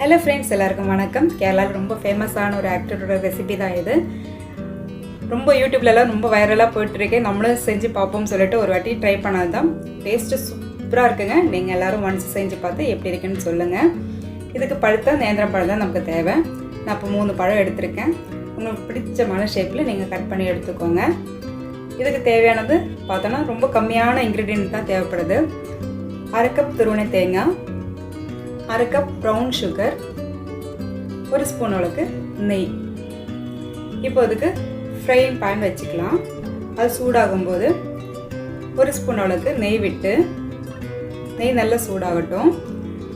Hello friends, எல்லாருக்கும் வணக்கம். கேரளாவில் ரொம்ப ஃபேமஸான ஒரு ஆக்டரோட ரெசிபி தான் இது. ரொம்ப யூடியூப்லலாம் ரொம்ப வைரலாக போயிட்டுருக்கேன். நம்மளும் செஞ்சு பார்ப்போம்னு சொல்லிட்டு ஒரு வாட்டி ட்ரை பண்ணது தான். டேஸ்ட்டு சூப்பராக இருக்குங்க. நீங்கள் எல்லோரும் ஒன்ஸ் செஞ்சு பார்த்து எப்படி இருக்குன்னு சொல்லுங்கள். இதுக்கு பழுத்த நேந்திரம் பழம் தான் நமக்கு தேவை. நான் இப்போ 3 பழம் எடுத்திருக்கேன். உங்களுக்கு பிடிச்சமான ஷேப்பில் நீங்கள் கட் பண்ணி எடுத்துக்கோங்க. இதுக்கு தேவையானது பார்த்தோன்னா ரொம்ப கம்மியான இன்க்ரீடியன்ட் தான் தேவைப்படுது. 1/2 கப் துருவன தேங்காய், 1/2 கப் ப்ரௌன் சுகர், 1 ஸ்பூன் அளவுக்கு நெய். இப்போ அதுக்கு ஃப்ரையிங் பேன் வச்சுக்கலாம். அது சூடாகும்போது 1 ஸ்பூன் அளவுக்கு நெய் விட்டு நெய் நல்லா சூடாகட்டும்.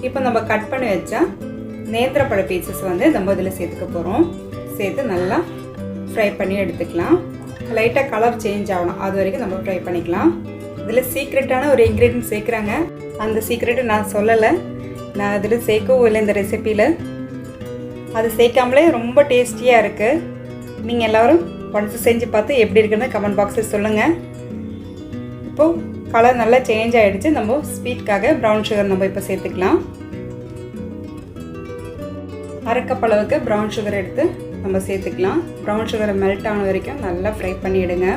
இப்போ நம்ம கட் பண்ணி வச்சா நேந்திரப்பழ பீசஸ் நம்ம இதில் சேர்த்துக்க போகிறோம். சேர்த்து நல்லா ஃப்ரை பண்ணி எடுத்துக்கலாம். லைட்டாக கலர் சேஞ்ச் ஆகணும், அது வரைக்கும் நம்ம ஃப்ரை பண்ணிக்கலாம். இதில் சீக்ரெட்டான ஒரு இன்க்ரீடியன்ட் சேர்க்குறாங்க. அந்த சீக்ரெட்டை நான் சொல்லலை, நான் அதில் சேர்க்கவும் இல்லை இந்த ரெசிப்பியில். அது சேர்க்காமலே ரொம்ப டேஸ்டியாக இருக்குது. நீங்கள் எல்லோரும் ஒன்ஸ் செஞ்சு பார்த்து எப்படி இருக்குன்னு கமெண்ட் பாக்ஸில் சொல்லுங்கள். இப்போது கலர் நல்லா சேஞ்ச் ஆகிடுச்சு. நம்ம ஸ்வீட்காக ப்ரௌன் சுகர் நம்ம இப்போ சேர்த்துக்கலாம். 1/2 கப் அளவுக்கு ப்ரௌன் சுகர் எடுத்து நம்ம சேர்த்துக்கலாம். ப்ரௌன் சுகரை மெல்ட் ஆன வரைக்கும் நல்லா ஃப்ரை பண்ணிவிடுங்க.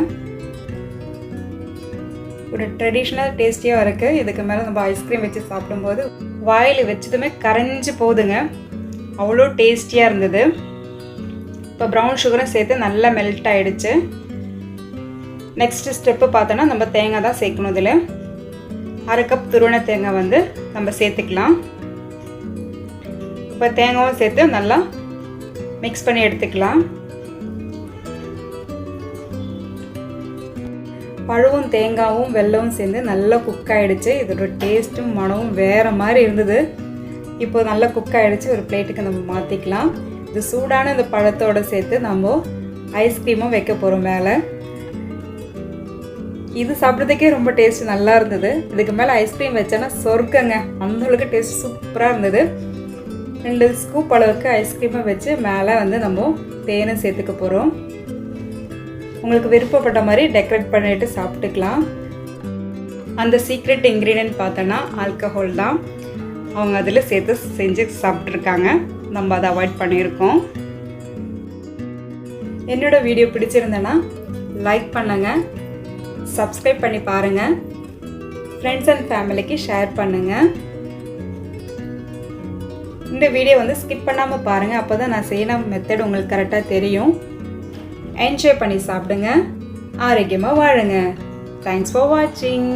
ஒரு ட்ரெடிஷ்னல் டேஸ்டியாக இருக்குது. இதுக்கு மேலே நம்ம ஐஸ்கிரீம் வச்சு சாப்பிடும்போது வாயில் வச்சதுமே கரைஞ்சி போகுதுங்க, அவ்வளோ டேஸ்டியாக இருந்தது. இப்போ ப்ரௌன் சுகரும் சேர்த்து நல்லா மெல்ட் ஆகிடுச்சு. நெக்ஸ்ட்டு ஸ்டெப்பு பார்த்தோன்னா நம்ம தேங்காய் தான் சேர்க்கணும். இதில் 1/2 கப் துருவன தேங்காய் நம்ம சேர்த்துக்கலாம். இப்போ தேங்காயும் சேர்த்து நல்லா மிக்ஸ் பண்ணி எடுத்துக்கலாம். பழமும் தேங்காயும் வெல்லமும் சேர்ந்து நல்லா குக் ஆகிடுச்சு. இதோட டேஸ்ட்டும் மனமும் வேறு மாதிரி இருந்தது. இப்போ நல்லா குக் ஆகிடுச்சு. ஒரு பிளேட்டுக்கு நம்ம மாற்றிக்கலாம். இது சூடான இந்த பழத்தோடு சேர்த்து நம்ம ஐஸ்கிரீமும் வைக்க போகிறோம் மேலே. இது சாப்பிட்றதுக்கே ரொம்ப டேஸ்ட் நல்லா இருந்தது. இதுக்கு மேலே ஐஸ்கிரீம் வச்சோன்னா சொர்க்கங்க, அந்தளவுக்கு டேஸ்ட் சூப்பராக இருந்தது. 2 ஸ்கூப் அளவுக்கு ஐஸ்கிரீமை வச்சு மேலே நம்ம தேனை சேர்த்துக்க போகிறோம். உங்களுக்கு விருப்பப்பட்ட மாதிரி டெக்கரேட் பண்ணிவிட்டு சாப்பிட்டுக்கலாம். அந்த சீக்ரெட் இன்க்ரீடியன்ட் பார்த்தோன்னா ஆல்கஹால் தான். அவங்க அதில் சேர்த்து செஞ்சு சாப்பிட்ருக்காங்க. நம்ம அதை அவாய்ட் பண்ணியிருக்கோம். என்னோடய வீடியோ பிடிச்சிருந்தேன்னா லைக் பண்ணுங்கள், சப்ஸ்கிரைப் பண்ணி பாருங்கள், ஃப்ரெண்ட்ஸ் அண்ட் ஃபேமிலிக்கு ஷேர் பண்ணுங்கள். இந்த வீடியோ ஸ்கிப் பண்ணாமல் பாருங்கள். அப்போ தான் நான் செய்யற மெத்தட் உங்களுக்கு கரெக்டாக தெரியும். என்ஜாய் பண்ணி சாப்பிடுங்க, ஆரோக்கியமாக வாழுங்க. தேங்க்ஸ் ஃபார் வாட்சிங்.